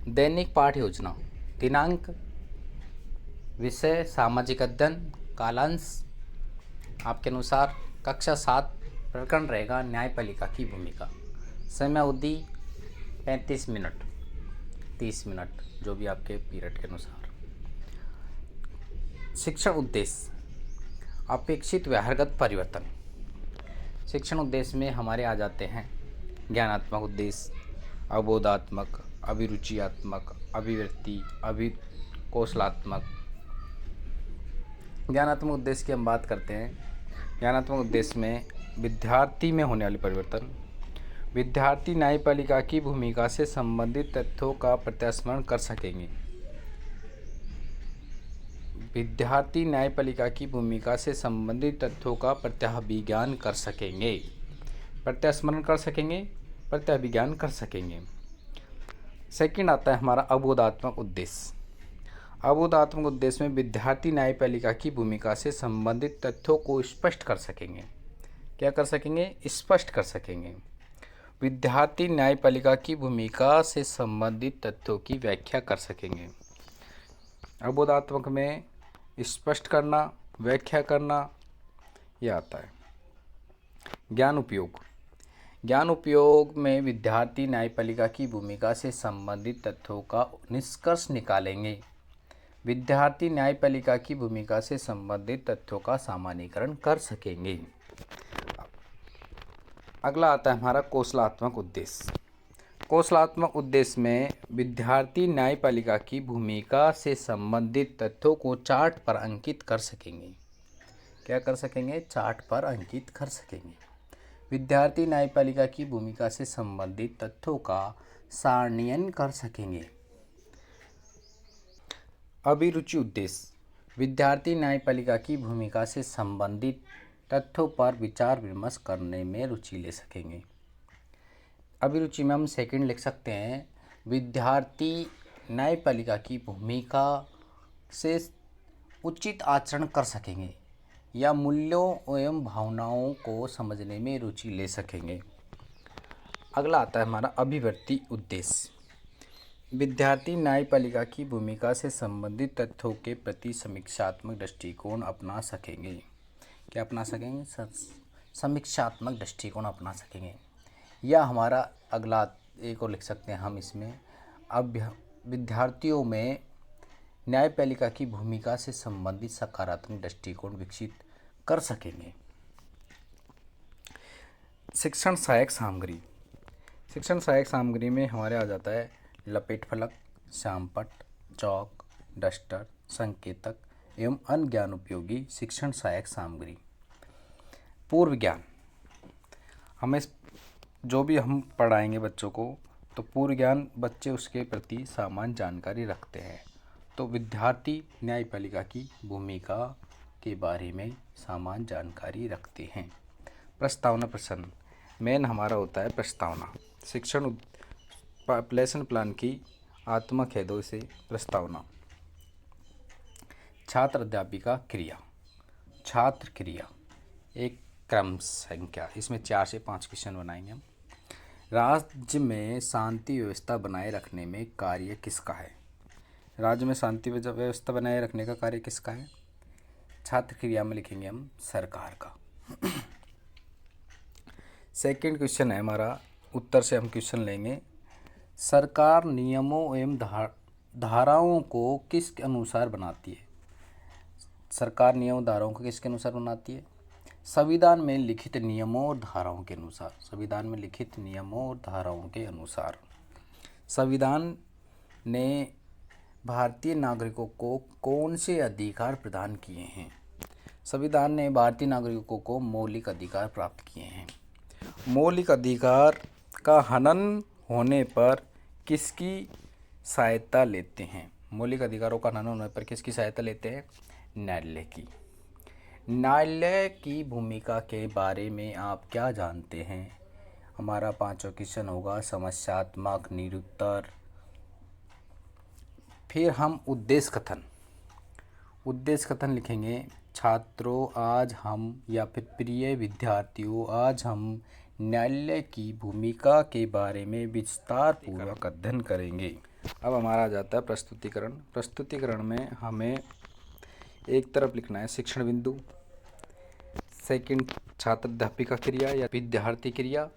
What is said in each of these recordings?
दैनिक पाठ योजना। दिनांक, विषय सामाजिक अध्ययन, कालांश आपके अनुसार कक्षा 7 प्रकरण रहेगा न्यायपालिका की भूमिका। समय अवधि 35 मिनट 30 मिनट, जो भी आपके पीरियड के अनुसार। शिक्षण उद्देश्य, अपेक्षित व्यवहारगत परिवर्तन। शिक्षण उद्देश्य में हमारे आ जाते हैं ज्ञानात्मक उद्देश्य, अवबोधात्मक, अभिरुचियात्मक, अभिवृत्ति, कौशलात्मक। ज्ञानात्मक उद्देश्य की हम बात करते हैं। ज्ञानात्मक उद्देश्य में विद्यार्थी में होने वाले परिवर्तन। विद्यार्थी न्यायपालिका की भूमिका से संबंधित तथ्यों का प्रत्यास्मरण कर सकेंगे। विद्यार्थी न्यायपालिका की भूमिका से संबंधित तथ्यों का प्रत्याभिज्ञान कर सकेंगे। प्रत्यास्मरण कर सकेंगे, प्रत्याभिज्ञान कर सकेंगे। सेकंड आता है हमारा अवबोधात्मक उद्देश्य। अवबोधात्मक उद्देश्य में विद्यार्थी न्यायपालिका की भूमिका से संबंधित तथ्यों को स्पष्ट कर सकेंगे। क्या कर सकेंगे? स्पष्ट कर सकेंगे। विद्यार्थी न्यायपालिका की भूमिका से संबंधित तथ्यों की व्याख्या कर सकेंगे। अवबोधात्मक में स्पष्ट करना, व्याख्या करना, यह आता है। ज्ञान उपयोग। ज्ञान उपयोग में विद्यार्थी न्यायपालिका की भूमिका से संबंधित तथ्यों का निष्कर्ष निकालेंगे। विद्यार्थी न्यायपालिका की भूमिका से संबंधित तथ्यों का सामान्यीकरण कर सकेंगे। अगला आता है हमारा कौशलात्मक उद्देश्य। कौशलात्मक उद्देश्य में विद्यार्थी न्यायपालिका की भूमिका से संबंधित तथ्यों को चार्ट पर अंकित कर सकेंगे। क्या कर सकेंगे? चार्ट पर अंकित कर सकेंगे। विद्यार्थी न्यायपालिका की भूमिका से संबंधित तथ्यों का सारणीयन कर सकेंगे। अभिरुचि उद्देश्य, विद्यार्थी न्यायपालिका की भूमिका से संबंधित तथ्यों पर विचार विमर्श करने में रुचि ले सकेंगे। अभिरुचि में हम सेकंड लिख सकते हैं, विद्यार्थी न्यायपालिका की भूमिका से उचित आचरण कर सकेंगे या मूल्यों एवं भावनाओं को समझने में रुचि ले सकेंगे। अगला आता है हमारा अभिवृत्ति उद्देश्य। विद्यार्थी न्यायपालिका की भूमिका से संबंधित तथ्यों के प्रति समीक्षात्मक दृष्टिकोण अपना सकेंगे। क्या अपना सकेंगे? समीक्षात्मक दृष्टिकोण अपना सकेंगे। या हमारा अगला एक और लिख सकते हैं हम इसमें, विद्यार्थियों में न्यायपालिका की भूमिका से संबंधित सकारात्मक दृष्टिकोण विकसित कर सकेंगे। शिक्षण सहायक सामग्री। शिक्षण सहायक सामग्री में हमारे आ जाता है लपेट फलक, श्यामपट्ट, चौक, डस्टर, संकेतक एवं अन्य ज्ञान उपयोगी शिक्षण सहायक सामग्री। पूर्व ज्ञान, हमें जो भी हम पढ़ाएंगे बच्चों को, तो पूर्व ज्ञान बच्चे उसके प्रति सामान्य जानकारी रखते हैं। तो विद्यार्थी न्यायपालिका की भूमिका के बारे में सामान्य जानकारी रखते हैं। प्रस्तावना प्रश्न, मेन हमारा होता है प्रस्तावना। शिक्षण लेसन प्लान की आत्मक है दो से प्रस्तावना। छात्र अध्यापिका क्रिया। छात्र क्रिया एक क्रम संख्या, इसमें 4 से 5 क्वेश्चन बनाएंगे हम। राज्य में शांति व्यवस्था बनाए रखने में कार्य किसका है? राज्य में शांति व्यवस्था बनाए रखने का कार्य किसका है? छात्र क्रिया में लिखेंगे हम सरकार का। सेकंड क्वेश्चन है हमारा, उत्तर से हम क्वेश्चन लेंगे, सरकार नियमों एवं धाराओं को किसके अनुसार बनाती है? सरकार नियम धाराओं को किसके अनुसार बनाती है? संविधान में लिखित नियमों और धाराओं के अनुसार। संविधान में लिखित नियमों और धाराओं के अनुसार। संविधान ने भारतीय नागरिकों को कौन से अधिकार प्रदान किए हैं? संविधान ने भारतीय नागरिकों को मौलिक अधिकार प्राप्त किए हैं। मौलिक अधिकार का हनन होने पर किसकी सहायता लेते हैं? मौलिक अधिकारों का हनन होने पर किसकी सहायता लेते हैं? न्यायालय की। न्यायालय की भूमिका के बारे में आप क्या जानते हैं? हमारा 5वां क्वेश्चन होगा समस्यात्मक निरुत्तर। फिर हम उद्देश्य कथन। उद्देश्य कथन लिखेंगे, छात्रों आज हम, या फिर प्रिय विद्यार्थियों आज हम न्यायालय की भूमिका के बारे में विस्तार पूर्वक अध्ययन करेंगे। अब हमारा आ जाता है प्रस्तुतिकरण। प्रस्तुतिकरण में हमें एक तरफ लिखना है शिक्षण बिंदु, सेकंड छात्र अध्यापिका क्रिया या विद्यार्थी क्रिया,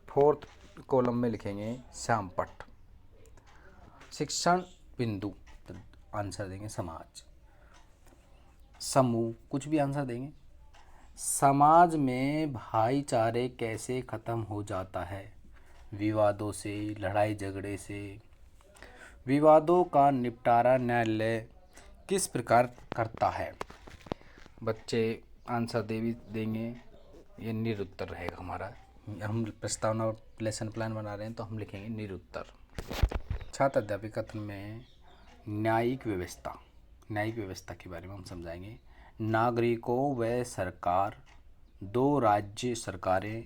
फोर्थ कॉलम में लिखेंगे श्यामपट्ट। शिक्षण बिंदु आंसर देंगे समाज, समूह कुछ भी आंसर देंगे। समाज में भाईचारे कैसे खत्म हो जाता है? विवादों से, लड़ाई झगड़े से। विवादों का निपटारा न्यायालय किस प्रकार करता है? बच्चे आंसर देंगे, ये निरुत्तर रहेगा हमारा। हम प्रस्तावना लेसन प्लान बना रहे हैं तो हम लिखेंगे निरुत्तर। छात्र अध्यापिका कथन में न्यायिक व्यवस्था के बारे में हम समझाएंगे। नागरिकों व सरकार, दो राज्य सरकारें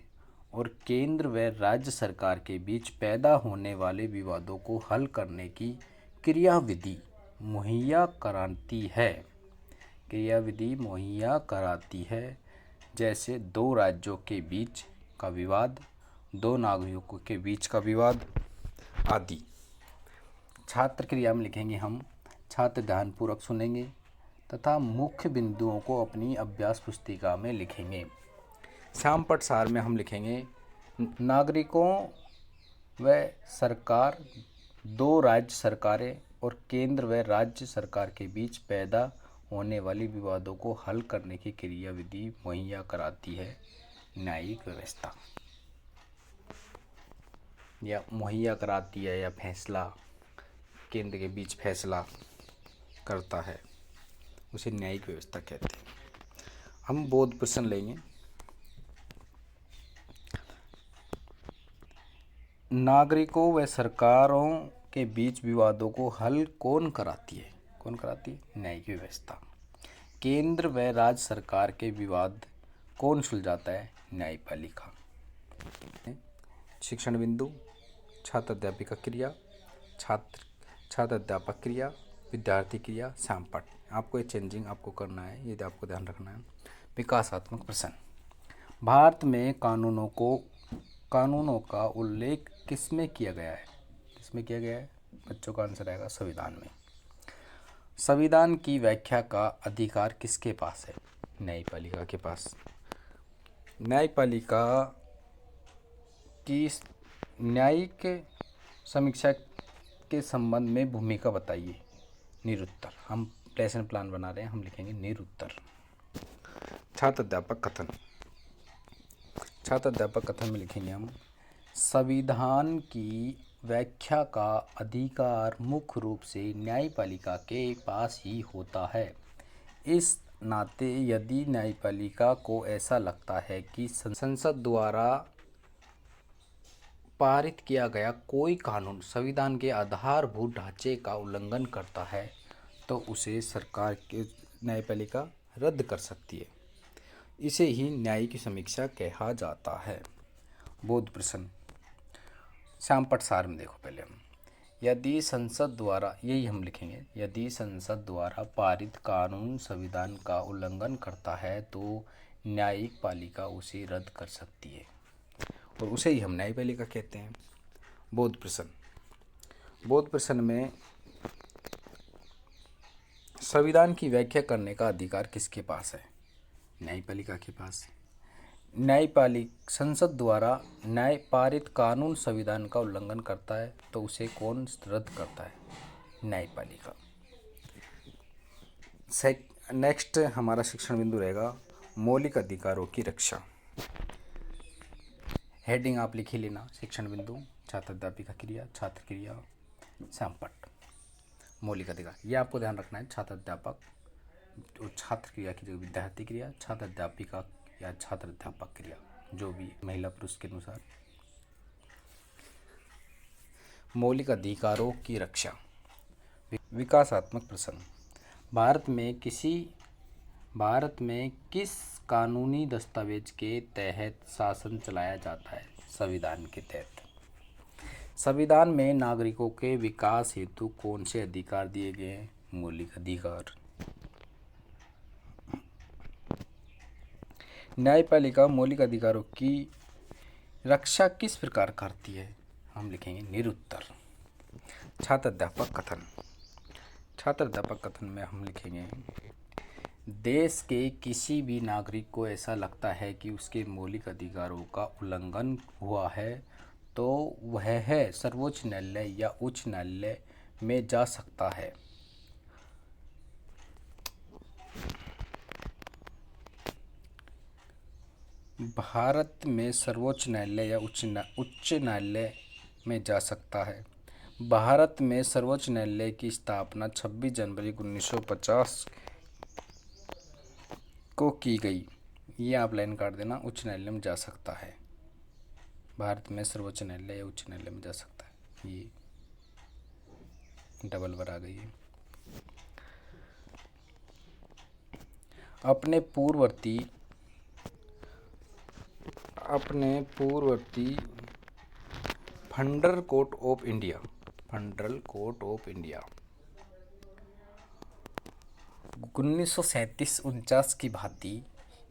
और केंद्र व राज्य सरकार के बीच पैदा होने वाले विवादों को हल करने की क्रियाविधि मुहैया कराती है, जैसे दो राज्यों के बीच का विवाद, दो नागरिकों के बीच का विवाद आदि। छात्र क्रिया में लिखेंगे हम, छात्र ध्यानपूर्वक सुनेंगे तथा मुख्य बिंदुओं को अपनी अभ्यास पुस्तिका में लिखेंगे। श्यामपट्ट सार में हम लिखेंगे नागरिकों व सरकार, दो राज्य सरकारें और केंद्र व राज्य सरकार के बीच पैदा होने वाली विवादों को हल करने की क्रियाविधि मुहैया कराती है न्यायिक व्यवस्था, या मुहैया कराती है या फैसला, केंद्र के बीच फैसला करता है, उसे न्यायिक व्यवस्था कहते हैं। हम बोध प्रश्न लेंगे। नागरिकों व सरकारों के बीच विवादों को हल कौन कराती है? न्यायिक व्यवस्था। केंद्र व राज्य सरकार के विवाद कौन सुलझाता है? न्यायपालिका। शिक्षण बिंदु छात्र अध्यापिका क्रिया, छात्र अध्यापक क्रिया, विद्यार्थी क्रिया, श्यामपट्ट। आपको ये चेंजिंग आपको करना है, ये आपको ध्यान रखना है। विकासात्मक प्रश्न। भारत में कानूनों का उल्लेख किसमें किया गया है? बच्चों का आंसर आएगा संविधान में। संविधान की व्याख्या का अधिकार किसके पास है? न्यायपालिका के पास। न्यायपालिका की न्यायिक समीक्षा के संबंध में भूमिका बताइए। निरुत्तर। हम लेसन प्लान बना रहे हैं, हम लिखेंगे निरुत्तर। छात्र अध्यापक कथन में लिखेंगे हम, संविधान की व्याख्या का अधिकार मुख्य रूप से न्यायपालिका के पास ही होता है। इस नाते यदि न्यायपालिका को ऐसा लगता है कि संसद द्वारा पारित किया गया कोई कानून संविधान के आधारभूत ढांचे का उल्लंघन करता है तो उसे सरकार की न्यायपालिका रद्द कर सकती है। इसे ही न्यायिक समीक्षा कहा जाता है। बोध प्रश्न। श्यामपट्ट सार में देखो पहले हम, यदि संसद द्वारा, यही हम लिखेंगे, यदि संसद द्वारा पारित कानून संविधान का उल्लंघन करता है तो न्यायिक पालिका उसे रद्द कर सकती है और उसे ही हम न्यायपालिका कहते हैं। बोध प्रश्न में संविधान की व्याख्या करने का अधिकार किसके पास है? न्यायपालिका के पास। संसद द्वारा न्याय पारित कानून संविधान का उल्लंघन करता है तो उसे कौन रद्द करता है? न्यायपालिका। नेक्स्ट हमारा शिक्षण बिंदु रहेगा मौलिक अधिकारों की रक्षा। हेडिंग आप लिख ही लेना। शिक्षण बिंदु छात्र अध्यापिका क्रिया, छात्र क्रिया, श्यामपट्ट। मौलिक अधिकार ये आपको ध्यान रखना है। छात्र अध्यापक और छात्र क्रिया की जगह विद्यार्थी क्रिया, छात्र अध्यापिका या छात्र अध्यापक क्रिया, जो भी महिला पुरुष के अनुसार। मौलिक अधिकारों की रक्षा। विकासात्मक प्रश्न। भारत में किस कानूनी दस्तावेज के तहत शासन चलाया जाता है? संविधान के तहत। संविधान में नागरिकों के विकास हेतु कौन से अधिकार दिए गए हैं? मौलिक अधिकार। न्यायपालिका मौलिक अधिकारों की रक्षा किस प्रकार करती है? हम लिखेंगे निरुत्तर। छात्र अध्यापक कथन। छात्र अध्यापक कथन में हम लिखेंगे देश के किसी भी नागरिक को ऐसा लगता है कि उसके मौलिक अधिकारों का उल्लंघन हुआ है तो वह सर्वोच्च न्यायालय या उच्च न्यायालय में जा सकता है। भारत में सर्वोच्च न्यायालय या उच्च न्यायालय में जा सकता है। भारत में सर्वोच्च न्यायालय की स्थापना 26 जनवरी 1950 को की गई। ये आप लाइन काट देना, उच्च न्यायालय में जा सकता है। भारत में सर्वोच्च न्यायालय या उच्च न्यायालय में जा सकता है, ये डबल बार आ गई है। अपने पूर्ववर्ती फेडरल कोर्ट ऑफ इंडिया 1937-49 की भांति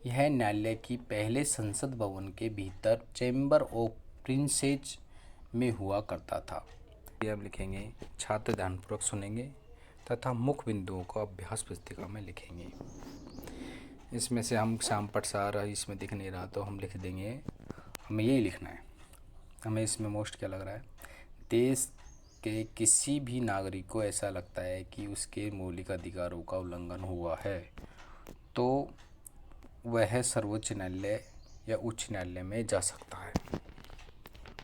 यह न्यायालय की पहले संसद भवन के भीतर चैम्बर ऑफ प्रिंसेस में हुआ करता था। ये हम लिखेंगे, छात्र ध्यानपूर्वक सुनेंगे तथा मुख्य बिंदुओं को अभ्यास पुस्तिका में लिखेंगे। इसमें से हम शाम पट सारा इसमें दिख नहीं रहा तो हम लिख देंगे, हमें यही लिखना है। हमें इसमें मोस्ट क्या लग रहा है, देश के किसी भी नागरिक को ऐसा लगता है कि उसके मौलिक अधिकारों का उल्लंघन हुआ है तो वह सर्वोच्च न्यायालय या उच्च न्यायालय में जा सकता है।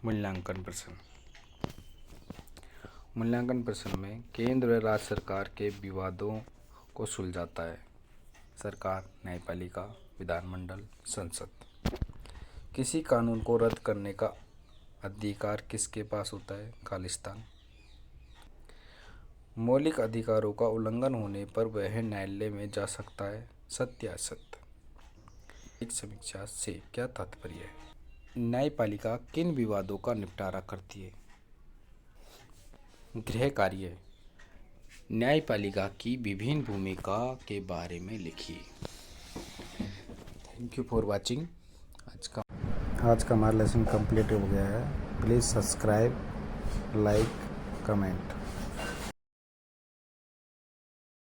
मूल्यांकन प्रश्न में केंद्र व राज्य सरकार के विवादों को सुलझाता है सरकार, न्यायपालिका, विधानमंडल, संसद। किसी कानून को रद्द करने का अधिकार किसके पास होता है? खालिस्तान। मौलिक अधिकारों का उल्लंघन होने पर वह न्यायालय में जा सकता है, सत्य असत्य। एक समीक्षा से क्या तात्पर्य है? न्यायपालिका किन विवादों का निपटारा करती है? गृह कार्य। न्यायपालिका की विभिन्न भूमिका के बारे में लिखिए। Thank you for watching. आज का हमारा लेसन कंप्लीट हो गया है। Please subscribe, like, comment.